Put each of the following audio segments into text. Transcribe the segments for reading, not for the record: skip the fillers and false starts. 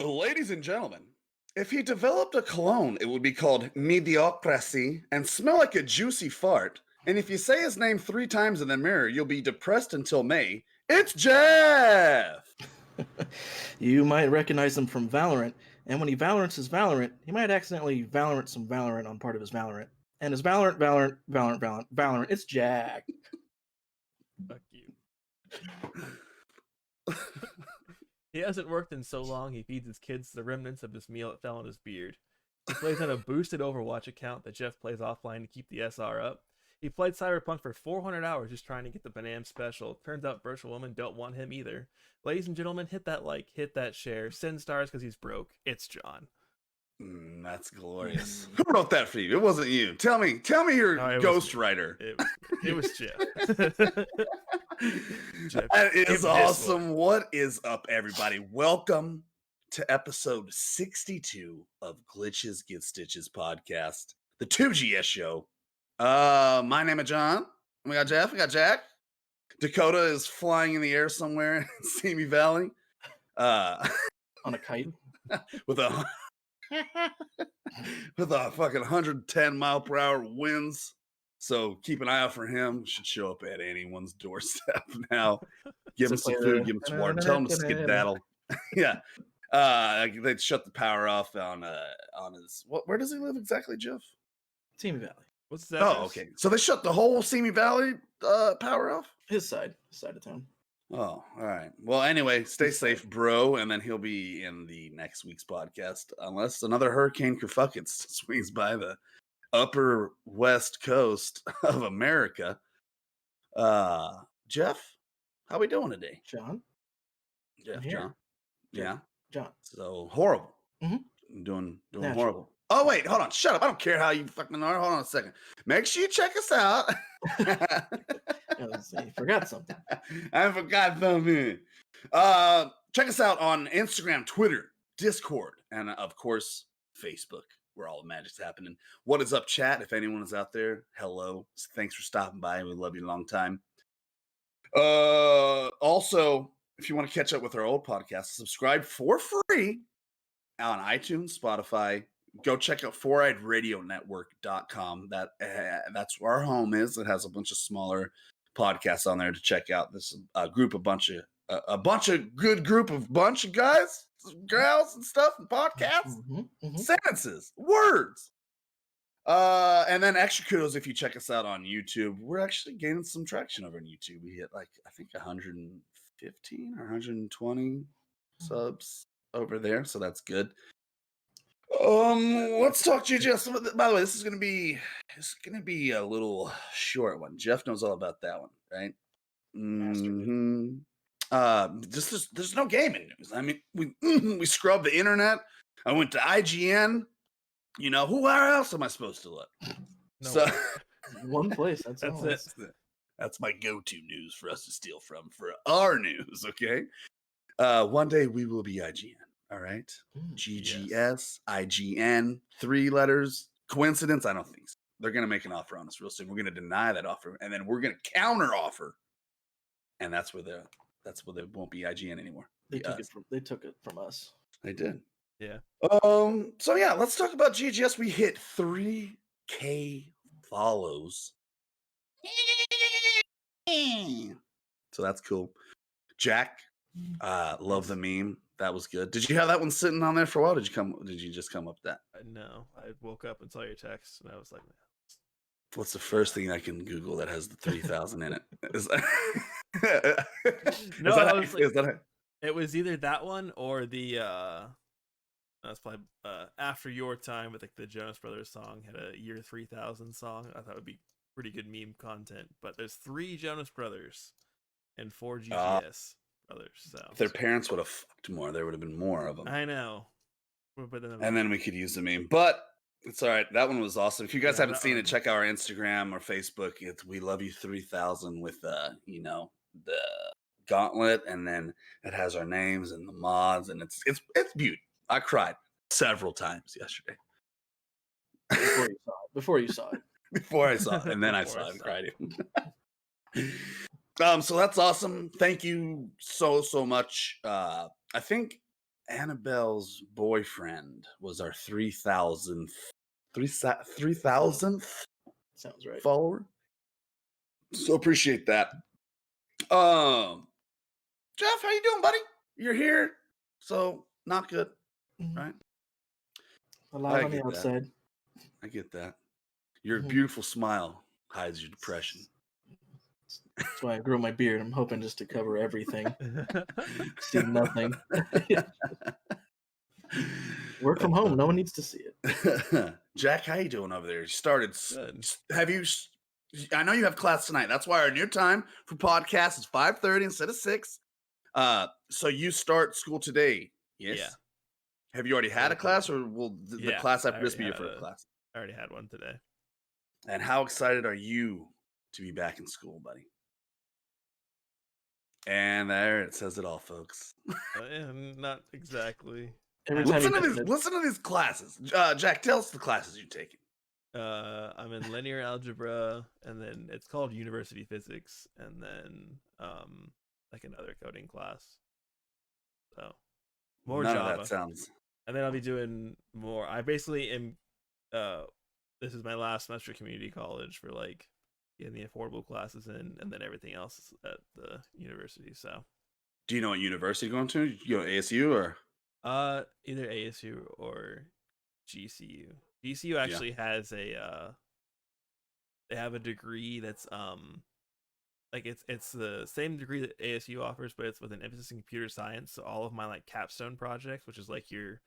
Ladies and gentlemen, if he developed a cologne, it would be called Mediocracy and smell like a juicy fart. And if you say his name 3 times in the mirror, you'll be depressed until May. It's Jeff! You might recognize him from Valorant, and when he Valorants his Valorant, he might accidentally Valorant some Valorant on part of his Valorant. And his Valorant, it's Jack. Fuck you. He hasn't worked in so long, he feeds his kids the remnants of this meal that fell on his beard. He plays on a boosted Overwatch account that Jeff plays offline to keep the SR up. He played Cyberpunk for 400 hours just trying to get the Banam special. Turns out Virtual Women don't want him either. Ladies and gentlemen, hit that like, hit that share, send stars because he's broke. It's John. That's glorious. Who wrote that for you? It wasn't you. Tell me your ghostwriter. It was Jeff. That is awesome. What is up, everybody? Welcome to episode 62 of Glitches Get Stitches podcast, the 2GS show. My name is John. We got Jeff. We got Jack. Dakota is flying in the air somewhere in Simi Valley. On a kite. with a fucking 110 mile per hour winds. So keep an eye out for him. Should show up at anyone's doorstep now. Give him some food, give him some water, tell him to skedaddle. Yeah. They shut the power off on his where does he live exactly, Jeff? Simi Valley. What's that? Oh, okay. So they shut the whole Simi Valley power off? His side of town. Oh, all right. Well, anyway, stay safe, bro. And then he'll be in the next week's podcast, unless another hurricane kerfuckets swings by the upper west coast of America. Jeff, how we doing today? John? Jeff, John? Yeah. John. So horrible. Mm-hmm. Doing horrible. Oh, wait, hold on. Shut up. I don't care how you fucking are. Hold on a second. Make sure you check us out. You forgot something. I forgot something. Check us out on Instagram, Twitter, Discord, and of course, Facebook, where all the magic's happening. What is up, chat? If anyone is out there, hello. Thanks for stopping by. We love you a long time. Also, if you want to catch up with our old podcast, subscribe for free on iTunes, Spotify. Go check out foureyedradio.network.com. That's where our home is. It has a bunch of smaller podcasts on there to check out. This a bunch of guys, gals, and stuff, and podcasts, sentences, words. And then extra kudos if you check us out on YouTube. We're actually gaining some traction over on YouTube. We hit I think 115 or 120 subs over there, so that's good. Let's talk GGS. By the way, this is gonna be a little short one. Jeff knows all about that one, right? Mm-hmm. There's no gaming news. I mean, we scrubbed the internet. I went to IGN. You know, where else am I supposed to look? No so one place. That's it. That's my go-to news for us to steal from for our news. Okay. One day we will be IGN. All right. GGS, yes. IGN, 3 letters. Coincidence? I don't think so. they're going to make an offer on us real soon. We're going to deny that offer, and then we're going to counter offer, and that's where they won't be IGN anymore. They took it from us. They did. Yeah. So yeah, let's talk about GGS. We hit 3K follows. So that's cool. Jack, love the meme. That was good. Did you have that one sitting on there for a while? Did you just come up with that? No, I woke up and saw your text, and I was like, What's the first thing I can Google that has the 3,000 in it? It was either that one or the that's probably After Your Time with like the Jonas Brothers song had a year 3000 song. I thought it would be pretty good meme content. But there's 3 Jonas Brothers and 4 GGS brothers. So if their parents would have fucked more, there would have been more of them. I know. And then we could use the meme. But it's all right. That one was awesome. If you guys haven't seen it, check out our Instagram or Facebook. It's We Love You 3000 with the gauntlet, and then it has our names and the mods, and it's beautiful. I cried several times yesterday. Before you saw it. Before I saw it, and then I saw it and cried. So that's awesome. Thank you so much. I think Annabelle's boyfriend was our 3,000th sounds right follower. So appreciate that. Jeff, how you doing, buddy? You're here, so not good, right? Alive on the outside. I get that. Your beautiful smile hides your depression. That's why I grew my beard. I'm hoping just to cover everything. See nothing. Work from home. No one needs to see it. Jack, how you doing over there? You started. Have you? I know you have class tonight. That's why our new time for podcast is 5:30 instead of 6. So you start school today. Yes. Yeah. Have you already had a class, or will the class after this be your first class? I already had one today. And how excited are you to be back in school, buddy? And there it says it all, folks. Not exactly. Listen to these classes. Jack, tell us the classes you're taking. I'm in linear algebra, and then it's called university physics, and then like another coding class. So more None Java. Of that sounds. And then I'll be doing more. I basically am. This is my last semester of community college for like getting the affordable classes in, and then everything else at the university. So, do you know what university you're going to? You go to ASU or? Either ASU or GCU. GCU actually has a they have a degree that's like it's the same degree that ASU offers, but it's with an emphasis in computer science. So all of my like capstone projects, which is like your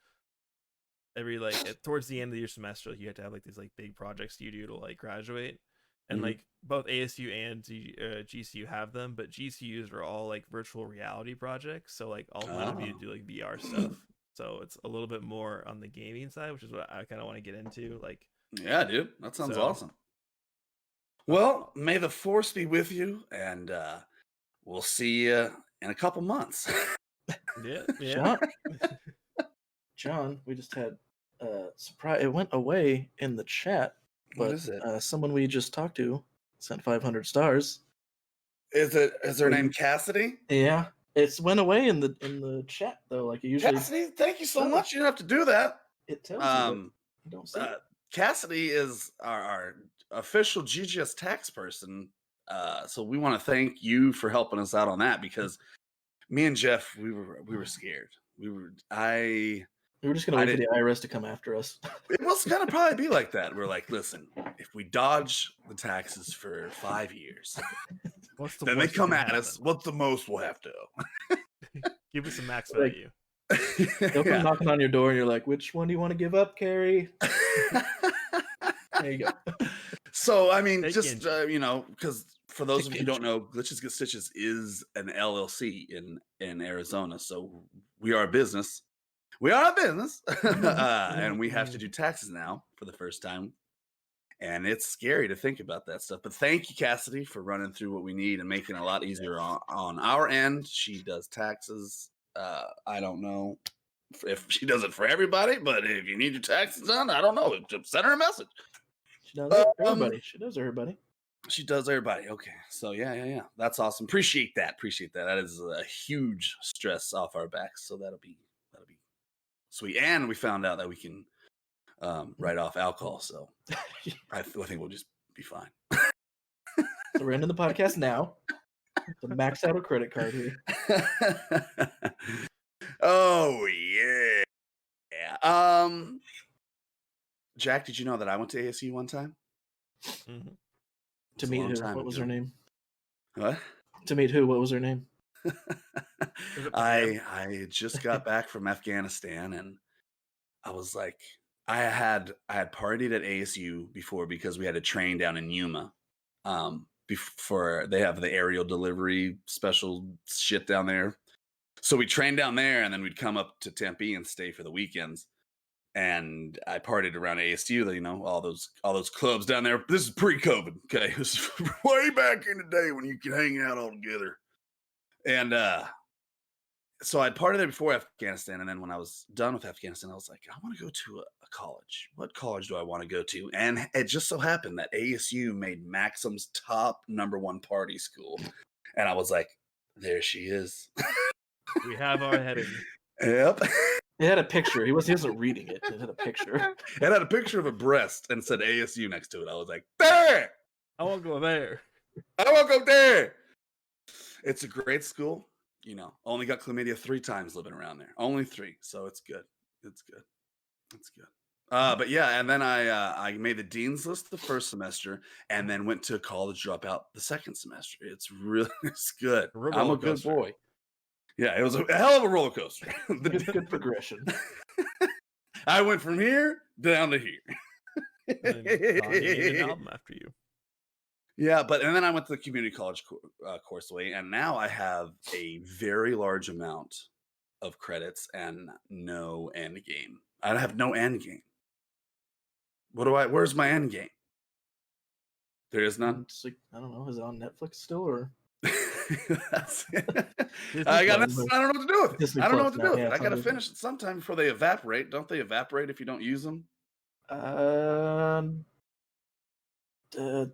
towards the end of your semester, you have to have like these like big projects you do to like graduate. And like both ASU and GCU have them, but GCUs are all like virtual reality projects. So like all of you do like VR stuff. So it's a little bit more on the gaming side, which is what I kind of want to get into. Like, yeah, dude, that sounds awesome. Well, may the force be with you, and we'll see you in a couple months. Yeah. John, we just had a surprise. It went away in the chat. But what is it? Someone we just talked to sent 500 stars. Is her name Cassidy? Yeah, it's went away in the chat though. Like it usually. Cassidy, thank you so much. You don't have to do that. It tells you. You don't see it. Cassidy is our official GGS tax person. So we want to thank you for helping us out on that, because me and Jeff, we were scared. We were just going to wait for the IRS to come after us. It was going to probably be like that. We're like, listen, if we dodge the taxes for 5 years, then they come at us. What's the most we'll have to owe? Give us a max value. They'll come knocking on your door, and you're like, which one do you want to give up, Carrie? There you go. So, I mean, just, because for those of you who don't know, Glitches Get Stitches is an LLC in Arizona. So we are a business. And we have to do taxes now for the first time. And it's scary to think about that stuff. But thank you, Cassidy, for running through what we need and making it a lot easier on our end. She does taxes. I don't know if she does it for everybody, but if you need your taxes done, I don't know. Just send her a message. She does everybody. She does everybody. She does everybody. Okay. So yeah. That's awesome. Appreciate that. That is a huge stress off our backs. So that'll be sweet. And we found out that we can write off alcohol. So I think we'll just be fine. So we're ending the podcast now. To max out a credit card here. Oh yeah. Jack, did you know that I went to ASU one time? Mm-hmm. To meet who? What was her name? What? To meet who? What was her name? I just got back from Afghanistan, and I was like, I had partied at ASU before because we had a train down in Yuma. Before they have the aerial delivery special shit down there. So we trained down there, and then we'd come up to Tempe and stay for the weekends. And I partied around ASU, you know, all those clubs down there. This is pre-COVID, okay? This is way back in the day when you could hang out all together. And so I'd partied there before Afghanistan, and then when I was done with Afghanistan, I was like, I want to go to a college. What college do I want to go to? And it just so happened that ASU made Maxim's top #1 party school. And I was like, there she is. We have our heading. Yep. It had a picture. He wasn't reading it. It had a picture. It had a picture of a breast and said ASU next to it. I was like, there! I won't go there. I won't go there. It's a great school. You know, only got chlamydia 3 times living around there. Only 3. So it's good. It's good. But yeah, and then I made the dean's list the first semester, and then went to college dropout the second semester. It's good. I'm a good boy. Yeah, it was a hell of a roller coaster. Good progression. I went from here down to here. And then Kanye made an album after you. Yeah, and then I went to the community college courseway, and now I have a very large amount of credits and no end game. I have no end game. Where's my end game? There is none. It's like, I don't know. Is it on Netflix still, or? That's it. I don't know what to do with it. Disney I don't know Plus what to do with now, it. yeah, I got to it's on finish it sometime before they evaporate. Don't they evaporate if you don't use them? I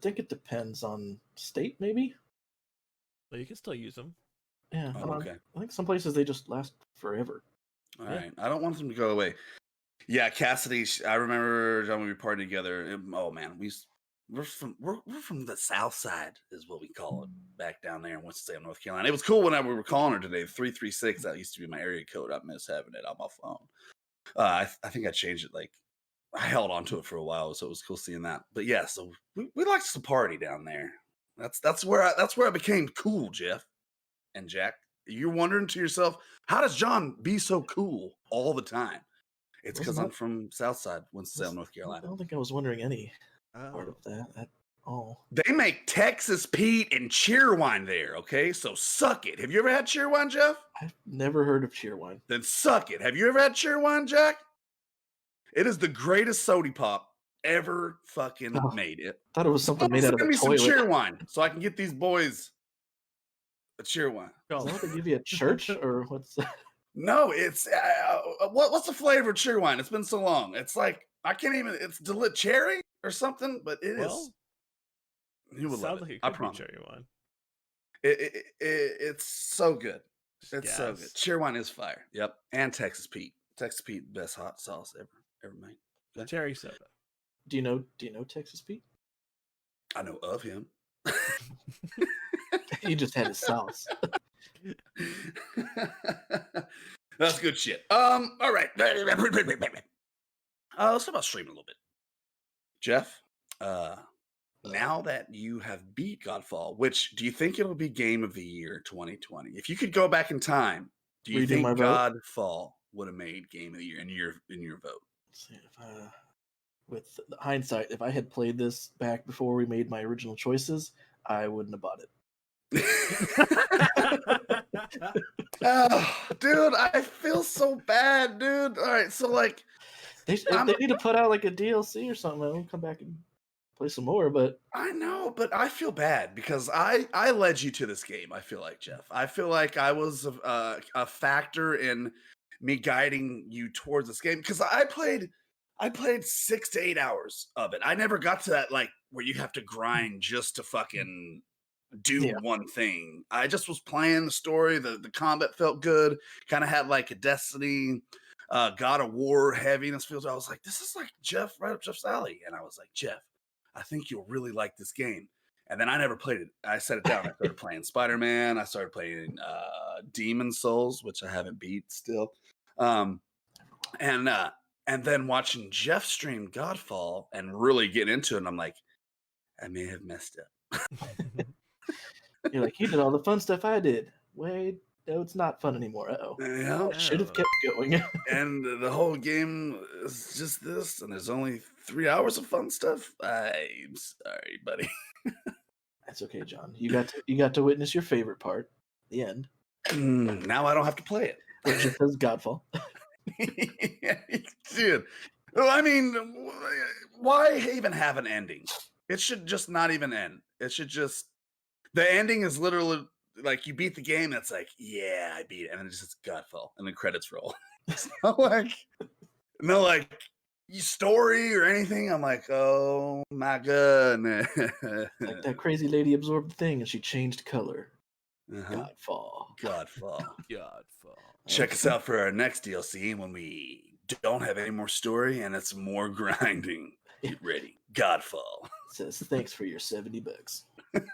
think it depends on state, maybe. But you can still use them. Yeah. Oh, okay. I think some places they just last forever. All right. I don't want them to go away. Yeah, Cassidy. I remember when we partied together. Oh man, we're from the South Side, is what we call it, back down there in Winston-Salem, North Carolina. It was cool when we were calling her today. 336. That used to be my area code. I miss having it on my phone. I think I changed it. Like, I held on to it for a while, so it was cool seeing that. But yeah, so we liked to party down there. That's where I became cool, Jeff and Jack. You're wondering to yourself, how does John be so cool all the time? It's because I'm from Southside, Winston-Salem, North Carolina. I don't think I was wondering any part of that at all. They make Texas Pete and Cheerwine there, okay? So suck it. Have you ever had Cheerwine, Jeff? I've never heard of Cheerwine. Then suck it. Have you ever had Cheerwine, Jack? It is the greatest soda pop ever fucking made. I thought it was something made out of a Give toilet. me some Cheerwine so I can get these boys a Cheerwine. Is that what they give you at church, or what's that? No, it's what's the flavor of Cheerwine? It's been so long. It's like I can't even. It's cherry or something, but it is. You would love like it. I I promise. cherry one. It's so good. It's so good. Yes. Cheerwine is fire. Yep, and Texas Pete. Texas Pete, best hot sauce ever made. Okay. Cherry soda. Do you know Texas Pete? I know of him. You just had his sauce. That's good shit. All right. Let's talk about streaming a little bit. Jeff, now that you have beat Godfall, which do you think it'll be Game of the Year 2020? If you could go back in time, do you think Godfall would have made Game of the Year in your vote? Let's see, with hindsight, if I had played this back before we made my original choices, I wouldn't have bought it. Oh, dude, I feel so bad, dude. All right, so like, they need to put out like a DLC or something. I'll come back and play some more. But I know, but I feel bad because I led you to this game. I feel like, Jeff. I feel like I was a factor in me guiding you towards this game because I played I played 6 to 8 hours of it. I never got to that like where you have to grind just to fucking do Yeah. one thing. I just was playing the story. The combat felt good. Kind of had like a Destiny, God of War heaviness feels. I was like, this is like Jeff, right up Jeff's alley. And I was like, Jeff, I think you'll really like this game. And then I never played it. I set it down. I started playing Spider-Man. I started playing Demon Souls, which I haven't beat still. And then watching Jeff stream Godfall and really get into it, and I'm like, I may have messed up. You're like, you did all the fun stuff I did. Wait, no, it's not fun anymore. Uh-oh. Yeah. I should have kept going. And the whole game is just this, and there's only 3 hours of fun stuff. I'm sorry, buddy. That's okay, John. You got to witness your favorite part, the end. Now I don't have to play it. Which just says Godfall. Dude, well, I mean, why even have an ending? It should just not even end. It should just, the ending is literally like you beat the game. That's like, yeah, I beat it, and then it's just Godfall, and then credits roll. It's not like, no, like story or anything. I'm like, oh my goodness. Like that crazy lady absorbed the thing and she changed color. Uh-huh. Godfall. Godfall. Check us out for our next DLC when we don't have any more story and it's more grinding. Get ready. Godfall. It says thanks for your $70. At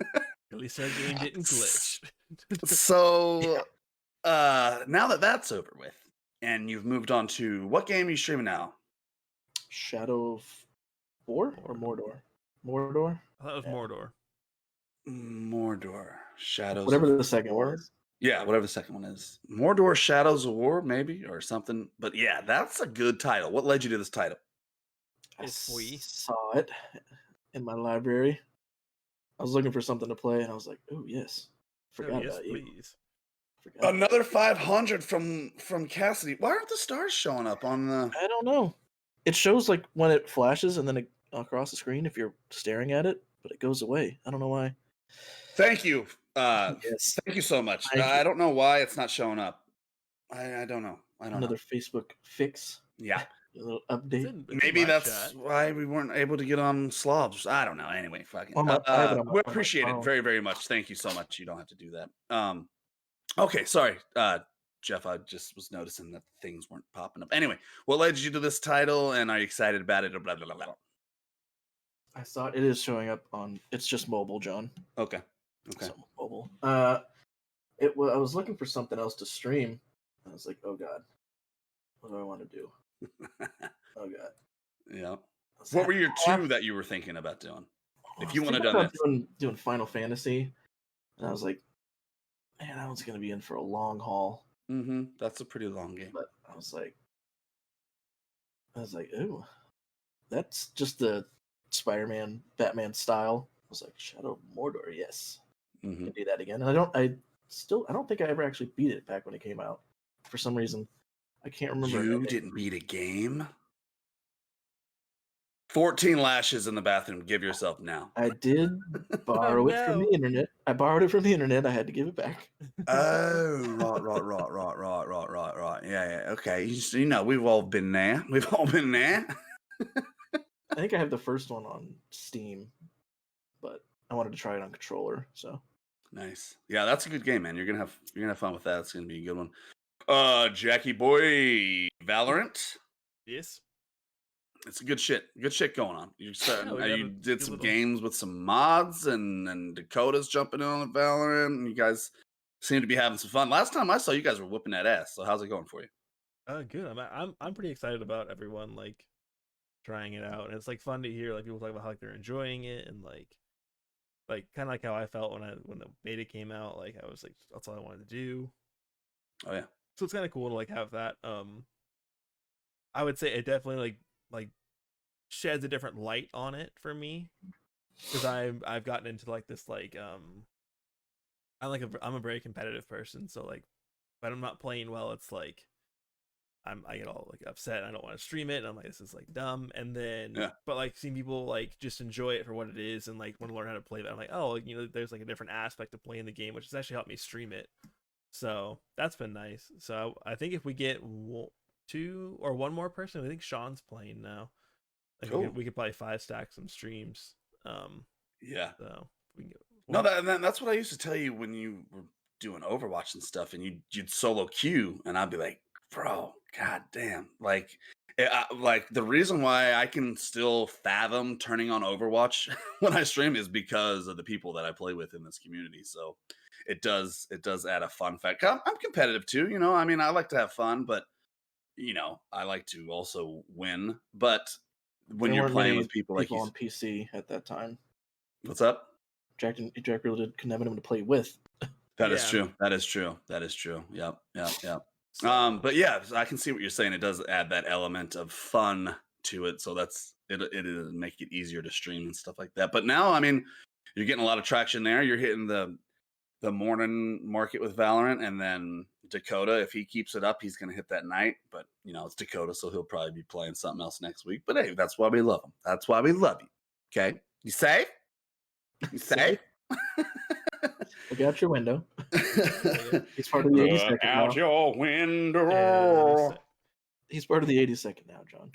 least our game didn't glitch. So now that that's over with and you've moved on to, what game are you streaming now? Shadow of War or Mordor? Mordor? I thought it was Mordor. Mordor. Shadows Whatever of the second War. one is. Yeah, whatever the second one is. Mordor Shadows of War, maybe, or something. But yeah, that's a good title. What led you to this title? I It's free. saw it in my library. I was looking for something to play and I was like, oh yes. Forgot yes, about you. please. Forgot. Another 500 from Cassidy. Why aren't the stars showing up on the? I don't know. It shows like when it flashes and then it, across the screen if you're staring at it, but it goes away. I don't know why. Thank you. Yes. Thank you so much. Thank you. I don't know why it's not showing up. I don't know. I don't Another know. Facebook fix. Yeah. A little update. Maybe that's why we weren't able to get on slobs. I don't know. Anyway, fucking. On my- I have it on my- We on my appreciate it phone. very, very much. Thank you so much. You don't have to do that. Okay, sorry, Jeff. I just was noticing that things weren't popping up. Anyway, what led you to this title, and are you excited about it? Blah, blah, blah, blah. I saw it is showing up on. It's just mobile, John. Okay. Okay. So mobile. I was looking for something else to stream. I was like, oh god, what do I want to do? Oh god. Yeah. What were your two that you were thinking about doing? If you want to done this, doing Final Fantasy, and I was like, man, that one's gonna be in for a long haul. Mm-hmm. That's a pretty long game. But I was like, ooh, that's just the Spider-Man, Batman style. I was like, Shadow of Mordor, yes. Mm-hmm. Can do that again. And I don't think I ever actually beat it back when it came out. For some reason, I can't remember. You didn't beat a game? 14 lashes in the bathroom. Give yourself now. I did borrow it from the internet. I borrowed it from the internet. I had to give it back. Oh, right. Yeah. Okay. You know, we've all been there. I think I have the first one on Steam, but I wanted to try it on controller. So nice. Yeah, that's a good game, man. You're gonna have fun with that. It's gonna be a good one. Jackie boy, Valorant. Yes. It's good shit. Good shit going on. You did some little games with some mods, and Dakota's jumping in on the Valorant, and you guys seem to be having some fun. Last time I saw you guys were whooping that ass. So how's it going for you? Good. I'm pretty excited about everyone like trying it out, and it's like fun to hear like people talk about how like they're enjoying it, and like kind of like how I felt when the beta came out. Like I was like, that's all I wanted to do. Oh yeah. So it's kind of cool to like have that. I would say it definitely like sheds a different light on it for me, because I've gotten into like this like I'm a very competitive person, so like if I'm not playing well, it's like I get all like upset and I don't want to stream it, and I'm like, this is like dumb. And then but like seeing people like just enjoy it for what it is and like want to learn how to play that, I'm like, oh, you know, there's like a different aspect of playing the game, which has actually helped me stream it. So that's been nice. So I think if we get 2 or 1 more person. I think Sean's playing now. Like Cool. we could probably 5-stack some streams. Yeah. So we can get, No, that's what I used to tell you when you were doing Overwatch and stuff, and you'd solo queue, and I'd be like, bro, god damn, like. Like the reason why I can still fathom turning on Overwatch when I stream is because of the people that I play with in this community. So it does add a fun fact. I'm competitive too, you know. I mean, I like to have fun, but you know, I like to also win. But when There you're weren't playing many with people like on PC at that time. What's up? Jack really couldn't have anyone to play with. That is true. That is true. That is true. Yep. so, But yeah, I can see what you're saying. It does add that element of fun to it, so it'll make it easier to stream and stuff like that. But now, I mean, you're getting a lot of traction there. You're hitting the morning market with Valorant, and then Dakota, if he keeps it up, he's gonna hit that night. But you know, it's Dakota, so he'll probably be playing something else next week. But hey, that's why we love him. That's why we love you. Okay, you safe? You safe? Look out your window. He's part of the 82nd now. Out your window. Yeah, He's part of the 82nd now, John.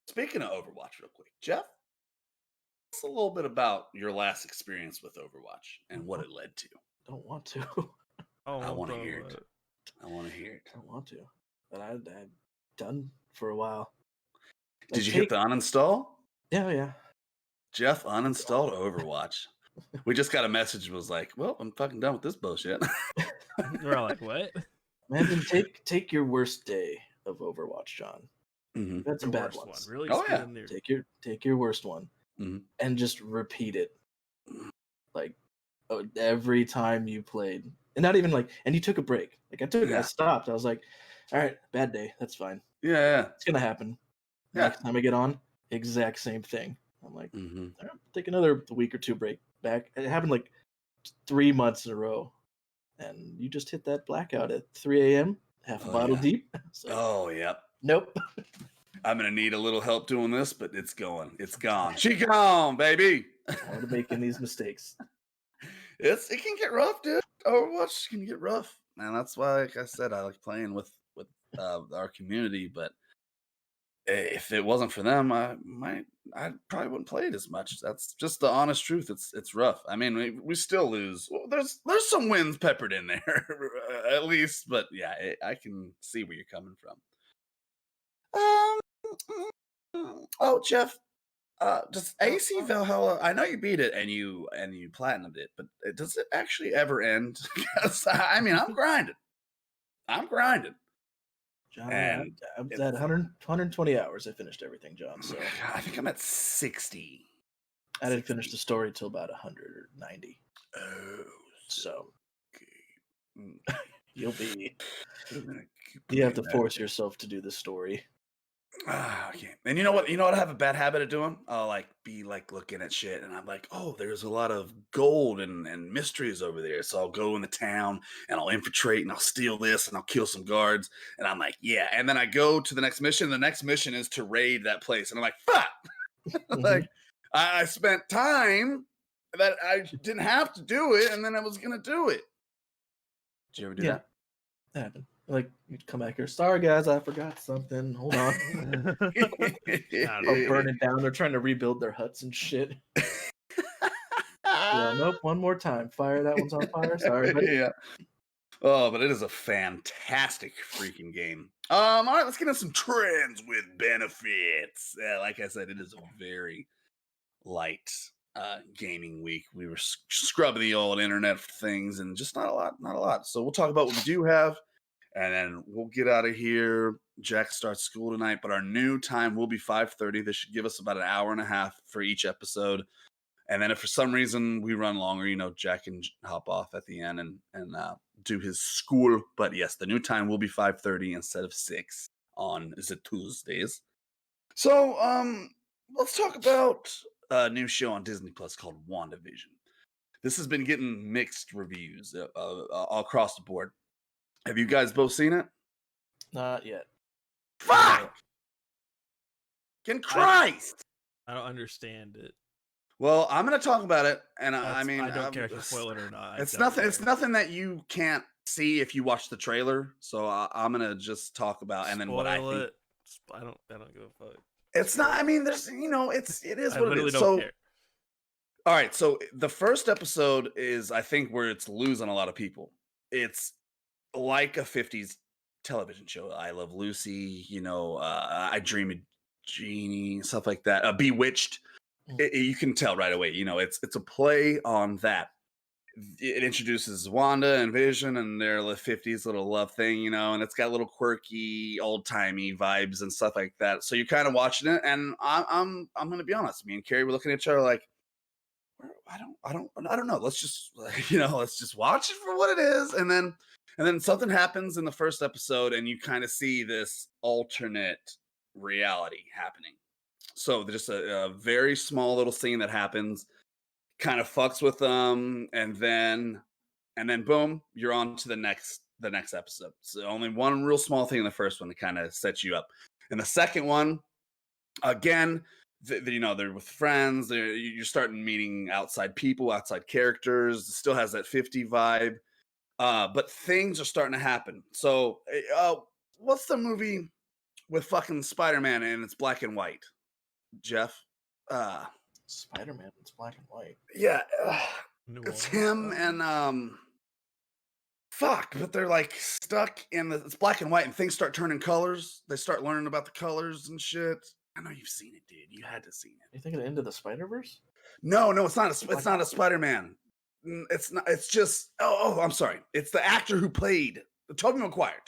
Speaking of Overwatch, real quick, Jeff, tell us a little bit about your last experience with Overwatch and what it led to. Don't want to. I want to hear it. I want to hear it. Don't want to. But I've done for a while. Did you hit the uninstall? Yeah. Jeff uninstalled Overwatch. We just got a message that was like, well, I'm fucking done with this bullshit. We're all like, what? Imagine take your worst day of Overwatch, John. Mm-hmm. That's some bad Worst ones. one. Really? Oh, yeah. Take your worst one, and just repeat it, like every time you played, and not even like, and you took a break. Like I stopped. I was like, all right, bad day. That's fine. Yeah. It's gonna happen. Yeah. Next time I get on, exact same thing. I'm like, Mm-hmm. all right, take another week or two break back. It happened like 3 months in a row, and you just hit that blackout at 3 a.m. half a bottle deep. Oh, yep. Nope. I'm gonna need a little help doing this, but it's going. It's gone. She gone, baby. I'm making these mistakes. It can get rough, dude. Overwatch can get rough, man. That's why, like I said, I like playing with our community. But if it wasn't for them, I probably wouldn't play it as much. That's just the honest truth. It's rough. I mean, we still lose. Well, there's some wins peppered in there, at least. But yeah, I can see where you're coming from. Oh, Jeff, does AC Valhalla? I know you beat it and you platinumed it, but does it actually ever end? Because I mean, I'm grinding. John, And I was at 120 hours. I finished everything, John. So I think I'm at 60. I didn't finish the story till about 190. Oh, So okay. you'll be. I'm gonna keep You have to playing that. force yourself to do this story. Okay. And you know what? I have a bad habit of doing? I'll be looking at shit, and I'm like, oh, there's a lot of gold and mysteries over there. So I'll go in the town and I'll infiltrate and I'll steal this and I'll kill some guards. And I'm like, yeah. And then I go to the next mission. The next mission is to raid that place, and I'm like, fuck. Like I spent time that I didn't have to do it, and then I was gonna do it. Did you ever do that? That happened. Like you'd come back here. Sorry, guys, I forgot something. Hold on. I'll burn it down. They're trying to rebuild their huts and shit. Nope. One more time. Fire. That one's on fire. Sorry, buddy. Yeah. Oh, but it is a fantastic freaking game. All right, let's get into some trends with benefits. Like I said, it is a very light gaming week. We were scrubbing the old internet for things, and just not a lot. So we'll talk about what we do have, and then we'll get out of here. Jack starts school tonight, but our new time will be 5:30. This should give us about an hour and a half for each episode. And then if for some reason we run longer, Jack can hop off at the end and do his school. But yes, the new time will be 5:30 instead of 6 on Tuesdays. So let's talk about a new show on Disney Plus called WanadaVision. This has been getting mixed reviews all across the board. Have you guys both seen it? Not yet. Fuck! Christ! I don't understand it. Well, I'm gonna talk about it, and I mean, I don't care if you spoil it or not. It's nothing. It's nothing that you can't see if you watch the trailer. So I'm gonna just talk about, and then what I think. I don't give a fuck. It's not. I mean, there's, it is what it is. Don't So, care. all right. So the first episode is, I think, where it's losing a lot of people. It's like a 50s television show. I Love Lucy. I Dream of Jeannie, stuff like that. Bewitched. You can tell right away. It's a play on that. It introduces Wanda and Vision and their 50s little love thing, and it's got little quirky, old timey vibes and stuff like that. So you're kind of watching it, and I'm gonna be honest. Me and Carrie were looking at each other like, I don't know. Let's just let's just watch it for what it is, and then something happens in the first episode, and you kind of see this alternate reality happening. So just a very small little scene that happens, kind of fucks with them, and then boom, you're on to the next episode. So only one real small thing in the first one to kind of set you up. And the second one, again, they're with friends. You're starting meeting outside people, outside characters. It still has that 50 vibe, but things are starting to happen. So, what's the movie with fucking Spider-Man and it's black and white? Jeff, Spider-Man, it's black and white. Yeah, it's him and fuck, but they're like stuck in it's black and white, and things start turning colors. They start learning about the colors and shit. I know you've seen it, dude. You had to seen it. You thinking Into the Spider-Verse? No, it's not. It's not a Spider-Man. It's not. It's just. Oh, I'm sorry. It's the actor who played Tobey Maguire.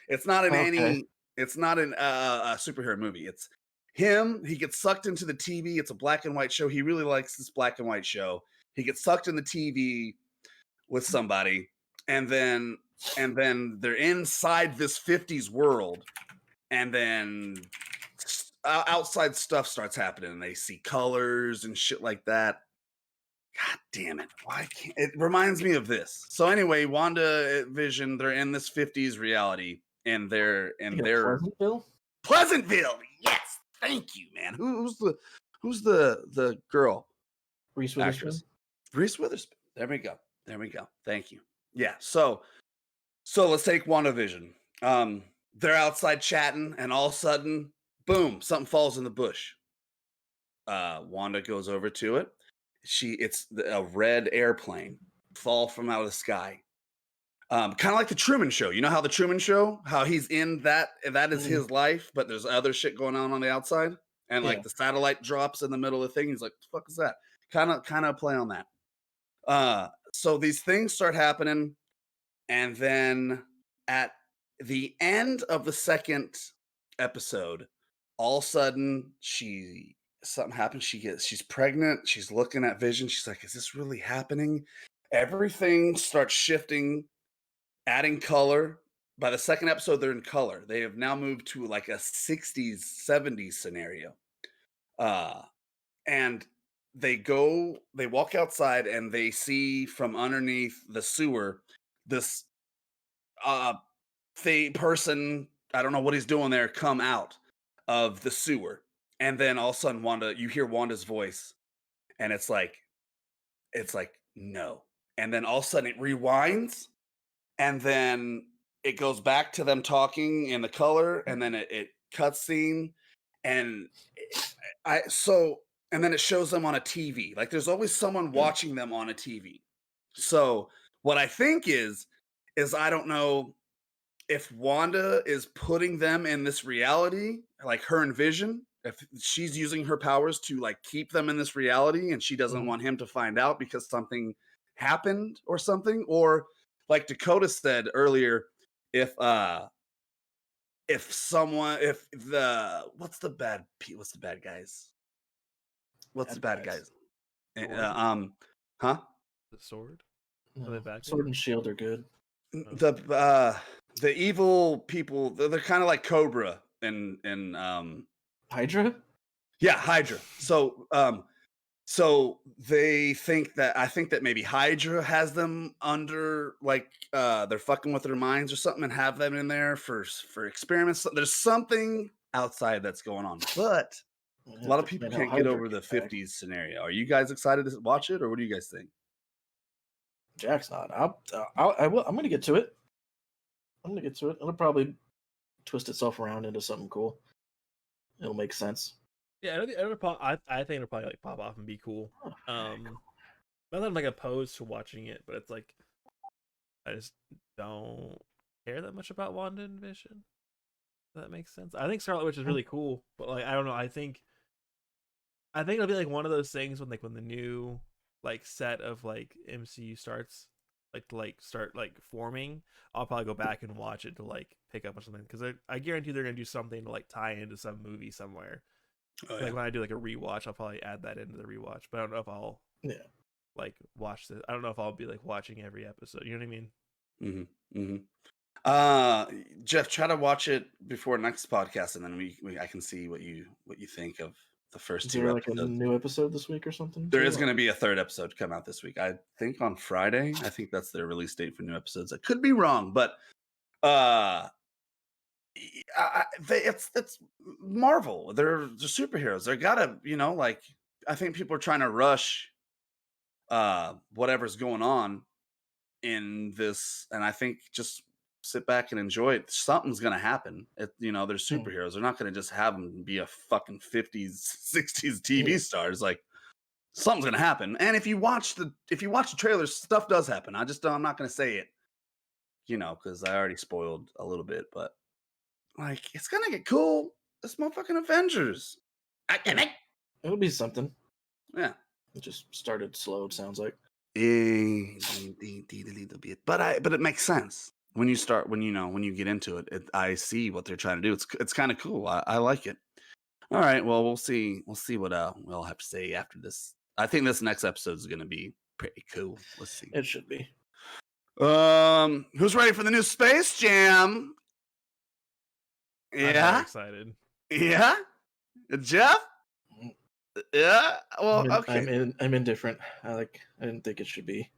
It's not an It's not a superhero movie. It's him. He gets sucked into the TV. It's a black and white show. He really likes this black and white show. He gets sucked in the TV with somebody, and then they're inside this 50s world, and then outside stuff starts happening, and they see colors and shit like that. God damn it. Why can't it reminds me of this. So anyway, WandaVision, they're in this 50s reality, and they're Pleasantville. Yes. Thank you, man. Who's the girl? Reese Witherspoon. Reese Witherspoon. There we go. Thank you. Yeah. So let's take WandaVision. They're outside chatting, and all of a sudden, boom, something falls in the bush. Wanda goes over to it. It's a red airplane fall from out of the sky. Kind of like the Truman Show. You know how the Truman Show, how he's in that is his life, but there's other shit going on the outside, and like the satellite drops in the middle of the thing. He's like, "What the fuck is that?" Kind of play on that. So these things start happening, and then at the end of the second episode, all of a sudden something happens. She's pregnant. She's looking at Vision. She's like, "Is this really happening?" Everything starts shifting, adding color. By the second episode, they're in color. They have now moved to like a 60s, 70s scenario. And they walk outside, and they see from underneath the sewer this person, I don't know what he's doing there, come out of the sewer. And then all of a sudden, you hear Wanda's voice, and it's like, no. And then all of a sudden it rewinds, and then it goes back to them talking in the color, and then it cuts scene, and then it shows them on a TV. Like there's always someone watching them on a TV. So what I think is I don't know if Wanda is putting them in this reality, like her and Vision, if she's using her powers to like keep them in this reality, and she doesn't want him to find out because something happened or something, or like Dakota said earlier, what's the bad guys? The sword? Are they bad Sword and shield are good. The evil people, they're kind of like Cobra and Hydra? Yeah, Hydra. So they think that maybe Hydra has them under, like they're fucking with their minds or something, and have them in there for experiments. There's something outside that's going on. But A lot of people can't get over the 50s scenario. Are you guys excited to watch it, or what do you guys think? Jack's not. I will. I'm gonna get to it. It'll probably twist itself around into something cool. It'll make sense. Yeah, I think it'll probably like pop off and be cool. Not that I'm like opposed to watching it, but it's like I just don't care that much about WandaVision. If that makes sense. I think Scarlet Witch is really cool, but like I don't know. I think it'll be like one of those things when the new like set of like MCU starts to start forming. I'll probably go back and watch it to like pick up on something, because I guarantee they're gonna do something to like tie into some movie somewhere. Oh, yeah. Like when I do like a rewatch, I'll probably add that into the rewatch. But I don't know if I'll like watch this. I don't know if I'll be like watching every episode. You know what I mean? Jeff, try to watch it before next podcast, and then I can see what you think of the first two episodes. Like a new episode this week or something? There is going to be a third episode come out this week. I think on Friday. I think that's their release date for new episodes. I could be wrong, but it's Marvel. They're superheroes. They gotta, like, I think people are trying to rush whatever's going on in this, and I think just sit back and enjoy it. Something's gonna happen. They're superheroes. They're not gonna just have them be a fucking 50s, 60s TV stars. Like, something's gonna happen. And if you watch the trailers, stuff does happen. I'm not gonna say it, because I already spoiled a little bit, but like, it's gonna get cool. It's motherfucking Avengers. It'll be something. Yeah. It just started slow, it sounds like. But it makes sense. When you get into it, I see what they're trying to do. It's kind of cool. I like it. All right. Well, we'll see what we'll have to say after this. I think this next episode is going to be pretty cool. Let's see. It should be. Who's ready for the new Space Jam? Yeah. I'm excited. Yeah. Jeff? Yeah. Well, okay. I'm indifferent. I didn't think it should be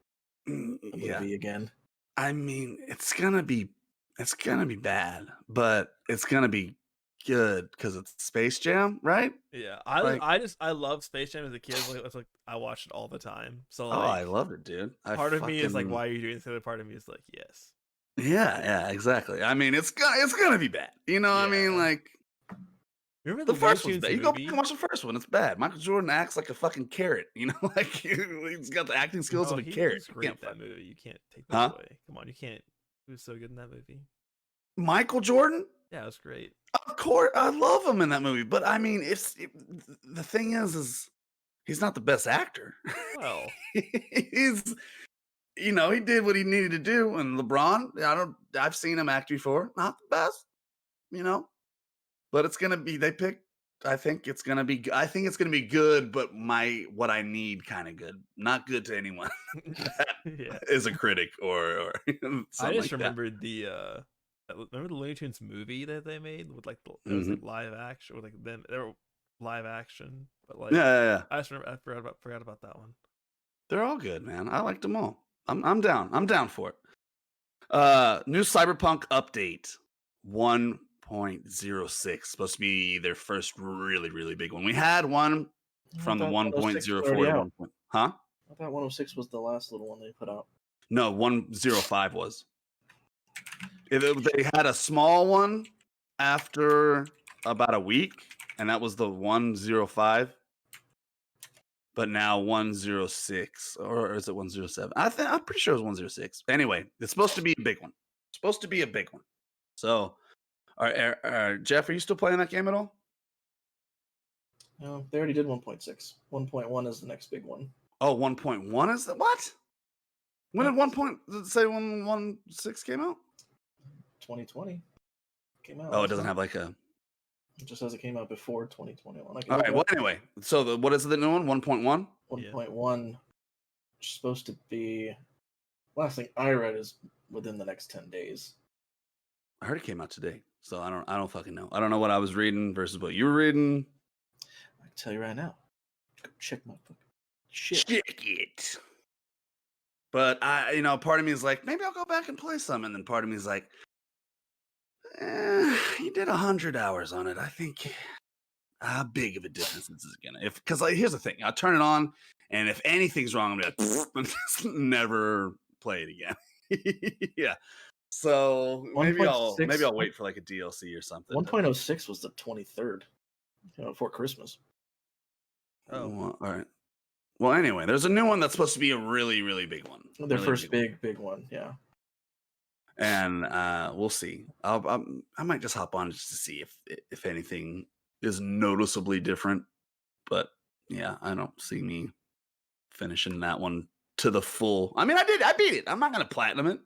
a movie again. I mean, it's gonna be bad, but it's gonna be good because it's Space Jam, right? Yeah, I love Space Jam as a kid. Like I watched it all the time. So I loved it, dude. Part of me is like, why are you doing this? The other part of me is like, yes. Yeah, exactly. I mean, it's gonna be bad. What I mean? Like, remember the first one's movie? bad. You go back and watch the first one. It's bad. Michael Jordan acts like a fucking carrot. Like, he's got the acting skills of a carrot. He's great in that movie. You can't take that away. Come on, you can't. He was so good in that movie. Michael Jordan? Yeah, it was great. Of course, I love him in that movie. But I mean, the thing is he's not the best actor. Well, he's, he did what he needed to do. And LeBron, I've seen him act before. Not the best, but it's gonna be. I think it's gonna be good, but what I need kind of good, not good to anyone that is a critic or. I just remembered remember the Looney Tunes movie that they made with like it was like live action, with like them. They were live action, but like yeah. I just remember I forgot about that one. They're all good, man. I liked them all. I'm down. I'm down for it. New Cyberpunk update 1.06, supposed to be their first really, really big one. We had one from the 1.04 to 1. Huh? I thought 106 was the last little one they put out. No, 105 was. They had a small one after about a week, and that was the 105. But now 106, or is it 107? I'm pretty sure it was 106. Anyway, it's supposed to be a big one. So, Jeff, are you still playing that game at all? No, they already did 1.6. 1.1 is the next big one. Oh, 1.1 is the what? When did 1.16 came out? 2020 came out. Oh, it doesn't have like a. It just says it came out before 2021. All right. Well, anyway, so what is the new one? 1.1. 1.1 supposed to be. Last thing I read is within the next 10 days. I heard it came out today, so I don't fucking know. I don't know what I was reading versus what you were reading. I can tell you right now. Go check my fucking shit. Check it. But part of me is like, maybe I'll go back and play some, and then part of me is like, you did 100 hours on it. I think how big of a difference this is gonna. Because like, here's the thing, I'll turn it on, and if anything's wrong, I'm gonna and just never play it again. Yeah. So maybe I'll 1.6 wait for like a DLC or something. 1.06 was the 23rd, before Christmas. Oh, Well, all right. Well, anyway, there's a new one that's supposed to be a really, really big one. Their Really first big one, yeah. And we'll see. I might just hop on just to see if anything is noticeably different. But yeah, I don't see me finishing that one to the full. I mean, I beat it. I'm not gonna platinum it.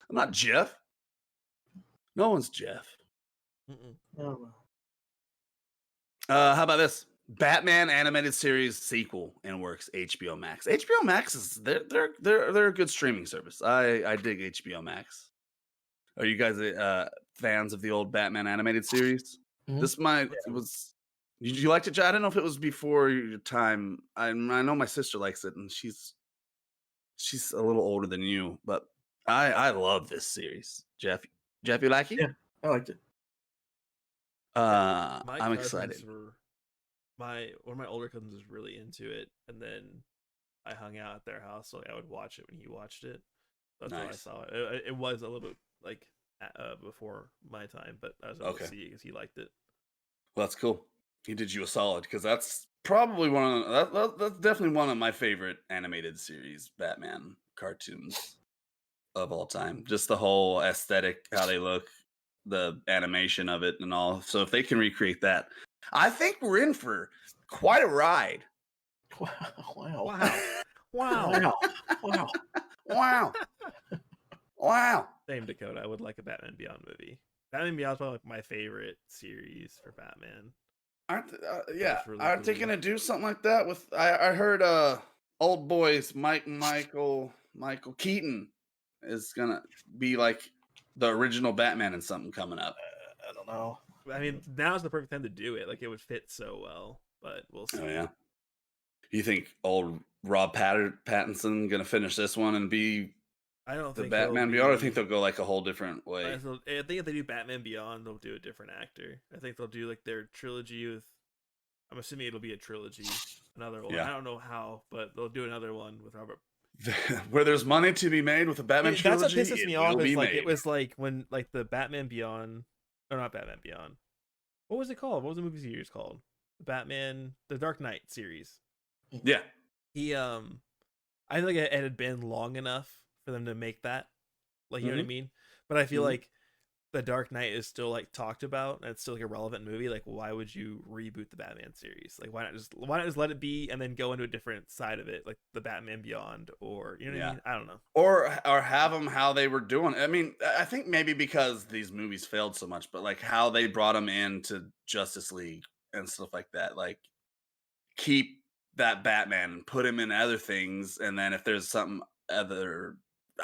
I'm not Jeff. No one's Jeff. Oh, How about this? Batman animated series sequel in works. HBO Max. HBO Max is they're a good streaming service. I dig HBO Max. Are you guys fans of the old Batman animated series? Mhm. This was. Did you like it? I don't know if it was before your time. I know my sister likes it, and she's a little older than you, but I love this series. Jeff, you like it? Yeah, I liked it. My I'm excited. cousins one of my older cousins was really into it, and then I hung out at their house, so I would watch it when he watched it. That's when I Nice. saw it. It was a little bit like before my time, but I was able to see it because he liked it. Well, that's cool. He did you a solid because that's probably that's definitely one of my favorite animated series Batman cartoons of all time. Just the whole aesthetic, how they look, the animation of it, and all. So if they can recreate that, I think we're in for quite a ride. Wow. Wow. Wow. Wow. Same, Dakota. I would like a Batman Beyond movie. Batman Beyond is probably like my favorite series for Batman. Aren't really aren't they cool. gonna do something like that with? I heard old boys Michael Keaton is gonna be like the original Batman in something coming up. I don't know. I mean, now's the perfect time to do it. Like, it would fit so well, but we'll see. Oh yeah. You think old Rob Pattinson gonna finish this one and be I don't the think Batman Beyond? I think they'll go like a whole different way. I think if they do Batman Beyond, they'll do a different actor. I think they'll do like their trilogy with. I'm assuming it'll be a trilogy, another one. Yeah. I don't know how, but they'll do another one with Robert. Where there's money to be made with a Batman trilogy, That's what pisses me off. Is like made. it was like when like the Batman Beyond, or not Batman Beyond. What was it called? What was the movie series called? The Dark Knight series. Yeah. I feel like it had been long enough for them to make that. Like, you know what I mean? But I feel like the Dark Knight is still like talked about, and it's still like a relevant movie. Like, why would you reboot the Batman series? Like, why not just let it be and then go into a different side of it, like the Batman Beyond, or you know what I mean? I don't know. Or have them how they were doing. I mean, I think maybe because these movies failed so much, but like how they brought them into Justice League and stuff like that. Like, keep that Batman and put him in other things, and then if there's some other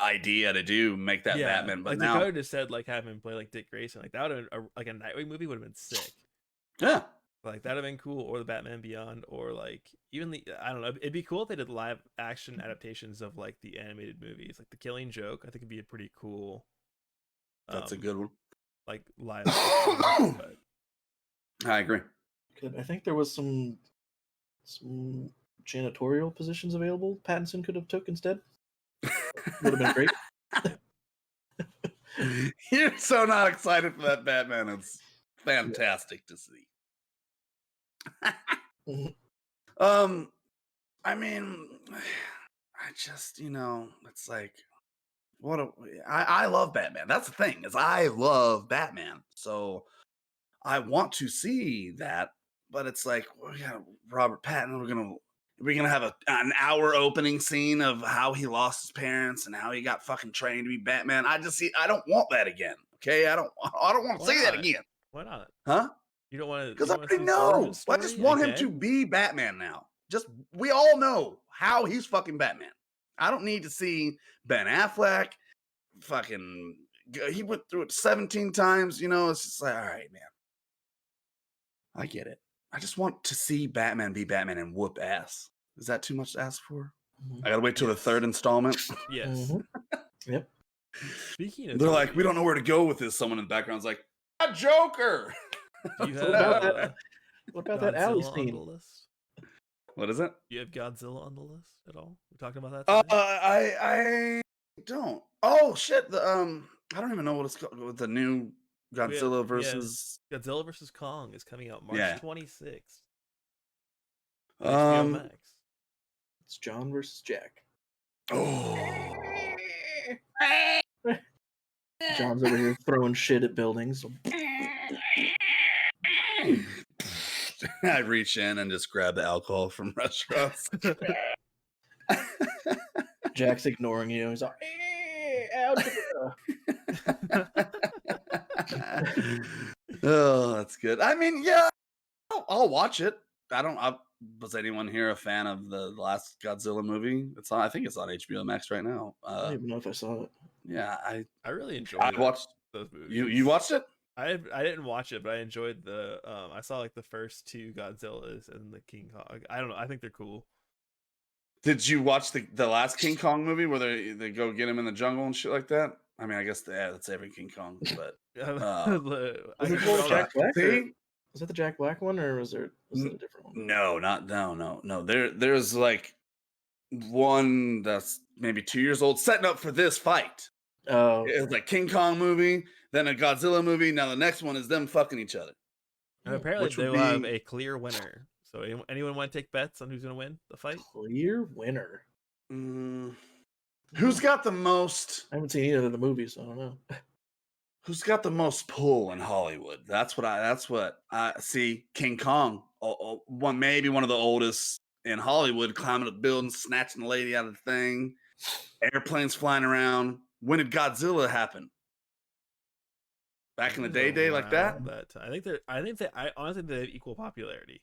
idea to do, make that Batman. But like now, Dakota just said, like have him play like Dick Grayson. Like that would have been like a Nightwing movie would have been sick. Yeah, like that'd have been cool. Or the Batman Beyond, or like even I don't know. It'd be cool if they did live action adaptations of like the animated movies, like The Killing Joke. I think it'd be a pretty cool. That's a good one. Like live. Action, but... I agree. I think there was some janitorial positions available Pattinson could have took instead. Would have been great. You're so not excited for that Batman. It's fantastic to see. I mean, I just, it's like, I love Batman. That's the thing, is I love Batman. So I want to see that, but it's like, we got Robert Pattinson. We're gonna have an hour opening scene of how he lost his parents and how he got fucking trained to be Batman. I don't want that again. Okay, I don't want to see that again. Why not? Huh? You don't want to? Because I already know. I just want him to be Batman now. We all know how he's fucking Batman. I don't need to see Ben Affleck. Fucking, he went through it 17 times. It's just like, all right, man. I get it. I just want to see Batman be Batman and whoop ass. Is that too much to ask for? I gotta wait till the third installment. Yes. Yep. Speaking of, they're like, we don't know where to go with this. Someone in the background's like, a Joker. Do you have What about that alley Godzilla on the scene? list? What is it? Do you have Godzilla on the list at all? We talking about that today? I don't. Oh shit! I don't even know what it's called. With the new Godzilla versus. Godzilla versus Kong is coming out March Yeah. 26th. HBO Max. It's John versus Jack. Oh. John's over here throwing shit at buildings. I reach in and just grab the alcohol from restaurants. Jack's ignoring you. He's like, algebra. Oh, that's good. I mean, yeah, I'll watch it. Was anyone here a fan of the last Godzilla movie? I think it's on HBO Max right now. I don't even know if I saw it. Yeah, I really enjoyed I watched those movies. You watched it? I didn't watch it, but I enjoyed the I saw like the first two Godzillas and the King Kong. I don't know. I think they're cool. Did you watch the last King Kong movie where they go get him in the jungle and shit like that? I mean, I guess that's every King Kong, but Was it the Jack Black? Was that the Jack Black one, or was it a different one? No. There's like one that's maybe 2 years old, setting up for this fight. Oh, It's like King Kong movie, then a Godzilla movie. Now the next one is them fucking each other. And apparently Which would they'll have be- a clear winner. So anyone want to take bets on who's gonna win the fight? clear winner. Who's got the most? I haven't seen either of the movies, so I don't know. Who's got the most pull in Hollywood? That's what I see. King Kong, maybe one of the oldest in Hollywood, climbing a building, snatching the lady out of the thing, airplanes flying around. When did Godzilla happen? Back in the day like that? I honestly think they have equal popularity.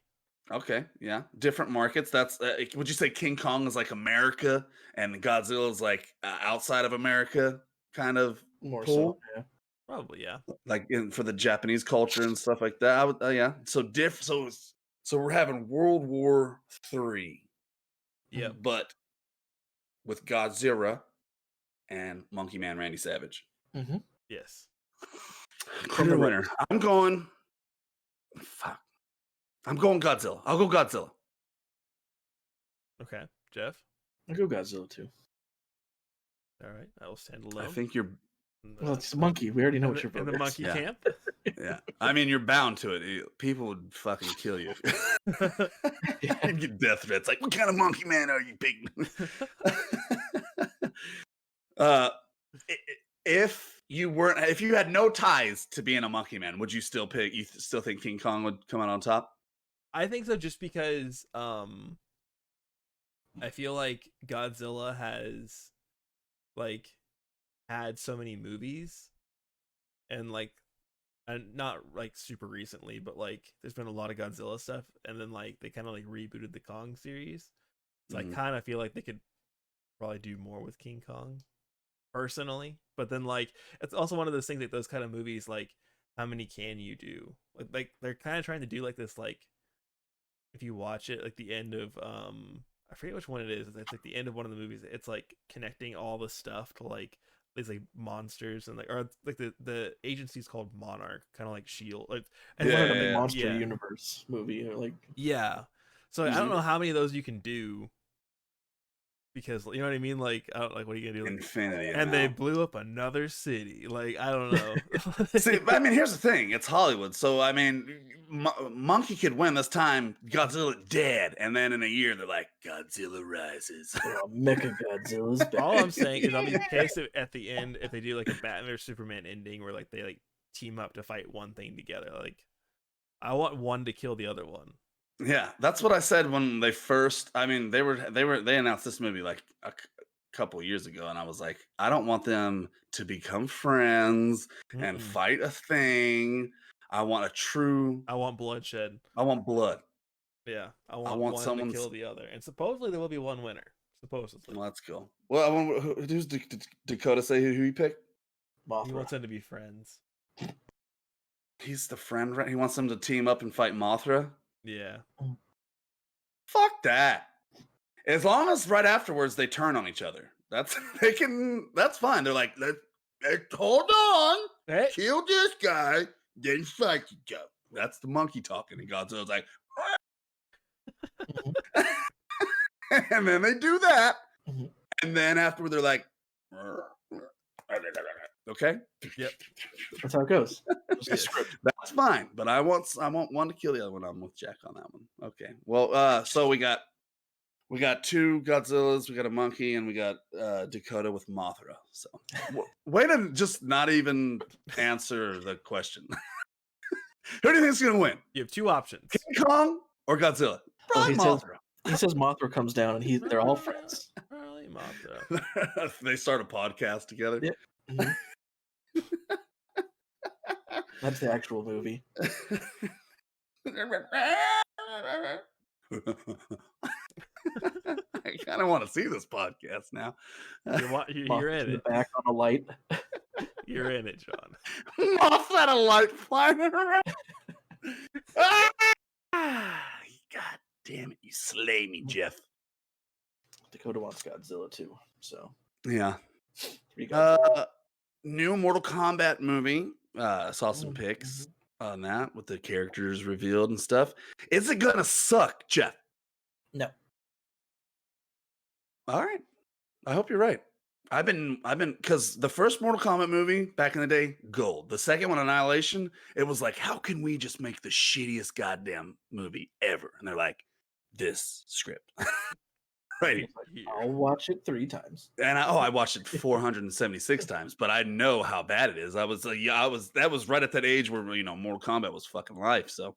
Okay, yeah, different markets. That's would you say King Kong is like America and Godzilla is like outside of America, kind of More pull? so, yeah. Probably, yeah. Like for the Japanese culture and stuff like that. Yeah. So So we're having World War III. Yeah. But with Godzilla and Monkey Man Randy Savage. Mm-hmm. Yes. Clear winner. I'm going Godzilla. I'll go Godzilla. Okay, Jeff. I'll go Godzilla too. All right, I will stand alone. I think you're. Well, it's a monkey. We already know what your vote in the is. monkey Yeah. camp. Yeah. I mean, you're bound to it. People would fucking kill you. You'd get death threats. Like, what kind of monkey man are you, big? If you had no ties to being a monkey man, would you still pick? You still think King Kong would come out on top? I think so, just because I feel like Godzilla has like had so many movies, and not like super recently, but like there's been a lot of Godzilla stuff, and then like they kind of like rebooted the Kong series. So I kind of feel like they could probably do more with King Kong personally, but then like it's also one of those things, like those kind of movies, like how many can you do? Like they're kind of trying to do like this, like if you watch it, like the end of I forget which one it is. It's like the end of one of the movies. It's like connecting all the stuff to like these like monsters and like the agency's called Monarch, kind of like Shield. Like The Monster Universe movie, or like So I don't know how many of those you can do, because you know what I mean. Like what are you gonna do? Infinity. And they blew up another city. Like I don't know. See, I mean, here's the thing. It's Hollywood, so I mean, Monkey could win this time. Godzilla dead, and then in a year they're like, Godzilla rises. Mecha Godzilla's back. All I'm saying is I'll be pissed at the end if they do like a Batman or Superman ending where like they like team up to fight one thing together. Like I want one to kill the other one. Yeah, that's what I said when they first. I mean, they announced this movie like a couple years ago, and I was like, I don't want them to become friends and fight a thing. I want bloodshed. I want blood. Yeah, I want one to kill the other, and supposedly there will be one winner. Supposedly. Let's go. Well, who's Dakota say who he picked? Mothra. He wants them to be friends. He's the friend, right? He wants them to team up and fight Mothra. Yeah. Fuck that. As long as right afterwards they turn on each other. That's fine. They're like, hold on. Hey. Kill this guy, then fight each other. That's the monkey talking. And Godzilla's like, and then they do that. And then afterward, they're like, okay. Yep. That's how it goes. Yes. That's fine. But I want one to kill the other one. I'm with Jack on that one. Okay. Well, so we got 2 Godzillas, we got a monkey, and we got Dakota with Mothra. So way to just not even answer the question. Who do you think's gonna win? You have 2 options: King Kong or Godzilla? Probably Mothra. He says Mothra comes down, and they're all friends. Probably Mothra. They start a podcast together. Yep. That's the actual movie. I kind of want to see this podcast now. You're in it. Back on a light. You're in it, John. Moth had a light flying around. God damn it! You slay me, Jeff. Dakota wants Godzilla too. So yeah. New Mortal Kombat movie. Saw some pics on that with the characters revealed and stuff. Is it gonna suck, Jeff? No. All right. I hope you're right. I've been because the first Mortal Kombat movie back in the day, gold. The second one, Annihilation, it was like, how can we just make the shittiest goddamn movie ever? And they're like, this script. Right. I'll watch it 3 times. And I watched it 476 times, but I know how bad it is. That was right at that age where, you know, Mortal Kombat was fucking life. So,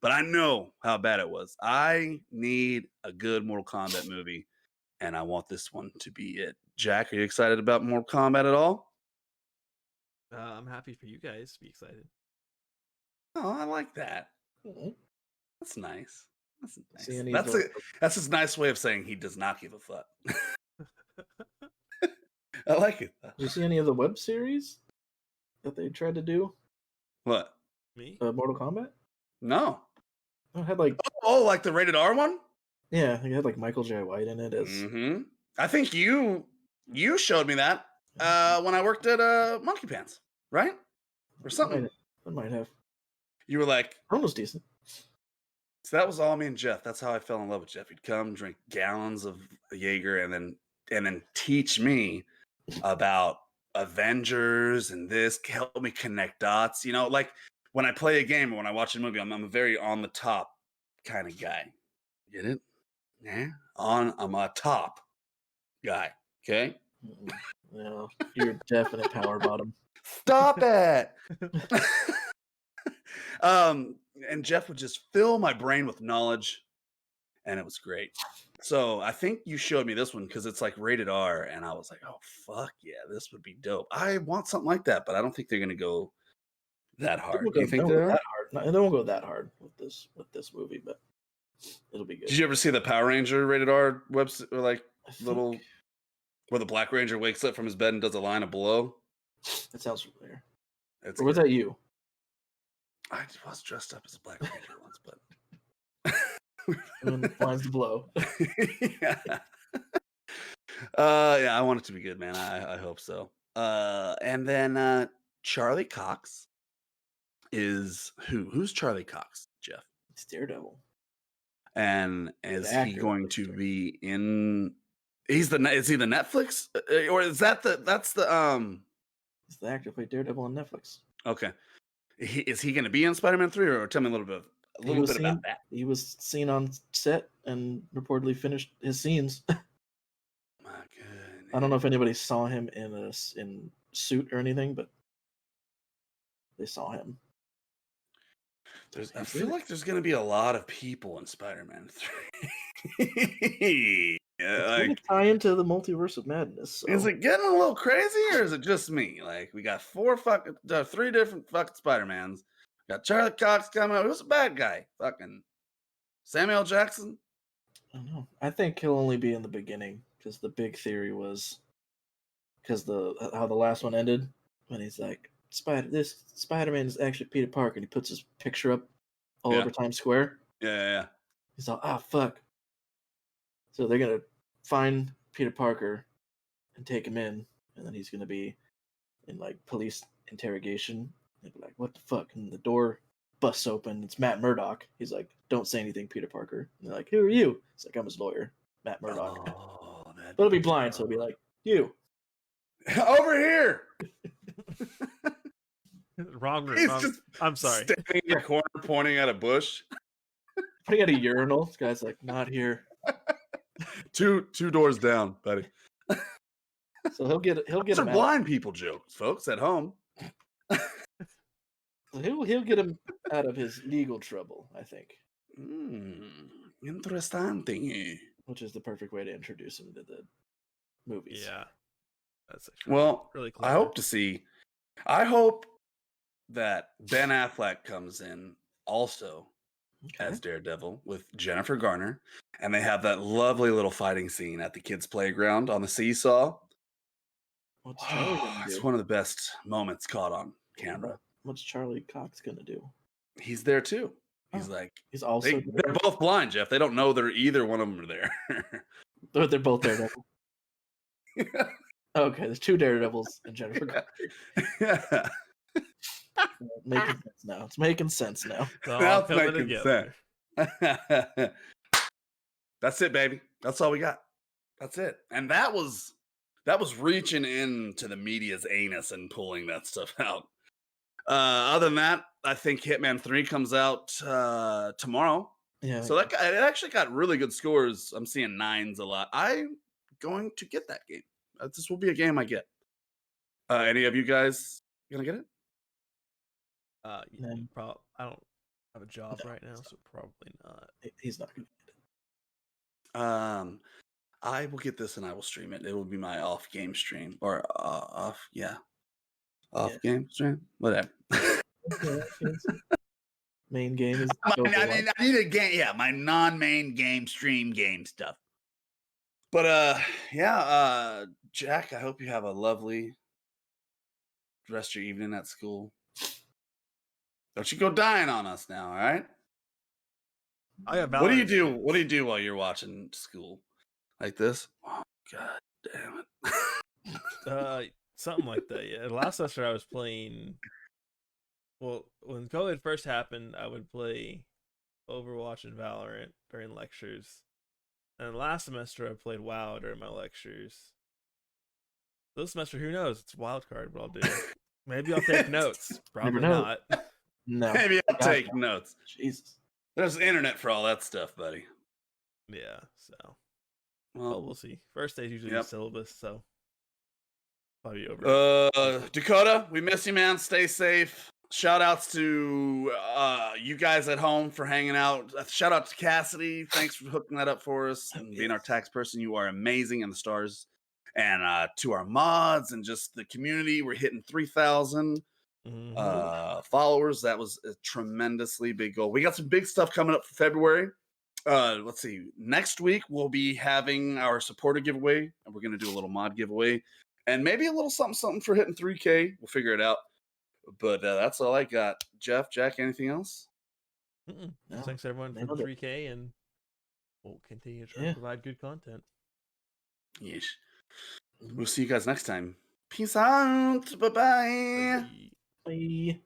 but I know how bad it was. I need a good Mortal Kombat movie, and I want this one to be it. Jack, are you excited about Mortal Kombat at all? I'm happy for you guys to be excited. Oh, I like that. Mm-hmm. That's nice. That's his nice way of saying he does not give a fuck. I like it. Did you see any of the web series that they tried to do? What? Me? Mortal Kombat? No. It had like like the rated R one? Yeah, it had like Michael J. White in it as I think you showed me that when I worked at Monkey Pants, right? Or something. I might have. You were like, that was decent. So that was all me and Jeff. That's how I fell in love with Jeff. He'd come drink gallons of Jaeger and then teach me about Avengers and this, help me connect dots. You know, like when I play a game or when I watch a movie, I'm a very on the top kind of guy. Get it? Yeah. I'm a top guy. Okay. Yeah, you're a definite power bottom. Stop it. And Jeff would just fill my brain with knowledge, and it was great. So I think you showed me this one because it's like rated R, and I was like, oh fuck yeah, this would be dope. I want something like that, but I don't think they're gonna go that hard. Do you think they're that hard? No, they won't go that hard with this movie, but it'll be good. Did you ever see the Power Ranger rated R website, or like little where the Black Ranger wakes up from his bed and does a line of blow? That sounds familiar. Or was that you? I was dressed up as a Black Ranger once, but lines to blow. Yeah. Yeah, I want it to be good, man. I hope so. And then Charlie Cox is who's Charlie Cox, Jeff? It's Daredevil. And is he going to be in? Is he the Netflix, or is that's the He's the actor who played Daredevil on Netflix. Okay. Is he going to be in Spider-Man 3, or tell me a little bit about that? He was seen on set and reportedly finished his scenes. My goodness. I don't know if anybody saw him in suit or anything, but they saw him. I feel like there's going to be a lot of people in Spider-Man 3. It's tie into the multiverse of madness. So. Is it getting a little crazy, or is it just me? Like, we got 3 different fucking Spider-Mans. We got Charlie Cox coming out. Who's a bad guy? Fucking Samuel Jackson? I don't know. I think he'll only be in the beginning, because the big theory was because how the last one ended when he's like, this Spider-Man is actually Peter Parker, and he puts his picture up all over Times Square. Yeah. He's all, fuck. So they're gonna find Peter Parker and take him in, and then he's gonna be in like police interrogation. They'll be like, "What the fuck?" And the door busts open. It's Matt Murdock. He's like, "Don't say anything, Peter Parker." And they're like, "Who are you?" He's like, "I'm his lawyer, Matt Murdock." Oh, But he'll be blind, so he'll be like, "You." Over here. Wrong room. He's just I'm sorry. standing in the corner pointing at a bush. Putting out a urinal. This guy's like, "Not here." Two doors down, buddy. So he'll get Those are him out. blind people jokes, folks, at home. He'll get him out of his legal trouble, I think. Interesting. Which is the perfect way to introduce him to the movies. Yeah. That's actually Well, really clever. I hope that Ben Affleck comes in also as Daredevil with Jennifer Garner, and they have that lovely little fighting scene at the kids' playground on the seesaw. What's Charlie gonna do? It's one of the best moments caught on camera. What's Charlie Cox gonna do? He's there too. He's like, he's also they're both blind, Jeff. They don't know they're either one of them are there. They're both Daredevil. Okay, there's two Daredevils and Jennifer Garner. Yeah. Making sense now. It's making sense now. Now it's making sense. That's it, baby. That's all we got. That's it. And that was reaching into the media's anus and pulling that stuff out. Other than that, I think Hitman 3 comes out tomorrow. Yeah. So it actually got really good scores. I'm seeing 9s a lot. I'm going to get that game. This will be a game I get. Any of you guys gonna get it? I don't have a job right now, so probably not. He's not gonna get it. I will get this and I will stream it. It will be my off game stream or game stream, whatever. Main game is. I need a game. Yeah, my non-main game stream game stuff. But Jack, I hope you have a lovely rest of your evening at school. Don't you go dying on us now, all right? What do you do? What do you do while you're watching school? Like this? Oh, God damn it. Something like that, yeah. Last semester I was playing... Well, when COVID first happened, I would play Overwatch and Valorant during lectures. And last semester I played WoW during my lectures. This semester, who knows? It's a wild card what I'll do. Maybe I'll take notes. Probably not. No. Maybe I'll take notes. Jesus. There's the internet for all that stuff, buddy. Yeah, so. Well, we'll see. First day is usually the syllabus, so. Probably over. Dakota, we miss you, man. Stay safe. Shout outs to you guys at home for hanging out. Shout out to Cassidy. Thanks for hooking that up for us and being our tax person. You are amazing, and the stars. And to our mods and just the community, we're hitting 3,000 followers. That was a tremendously big goal. We got some big stuff coming up for February. Let's see. Next week we'll be having our supporter giveaway, and we're gonna do a little mod giveaway, and maybe a little something for hitting 3K. We'll figure it out. But that's all I got. Jeff, Jack, anything else? No. Thanks everyone for 3K, and we'll continue to try to provide good content. Yes. We'll see you guys next time. Peace out. Bye-bye. Bye.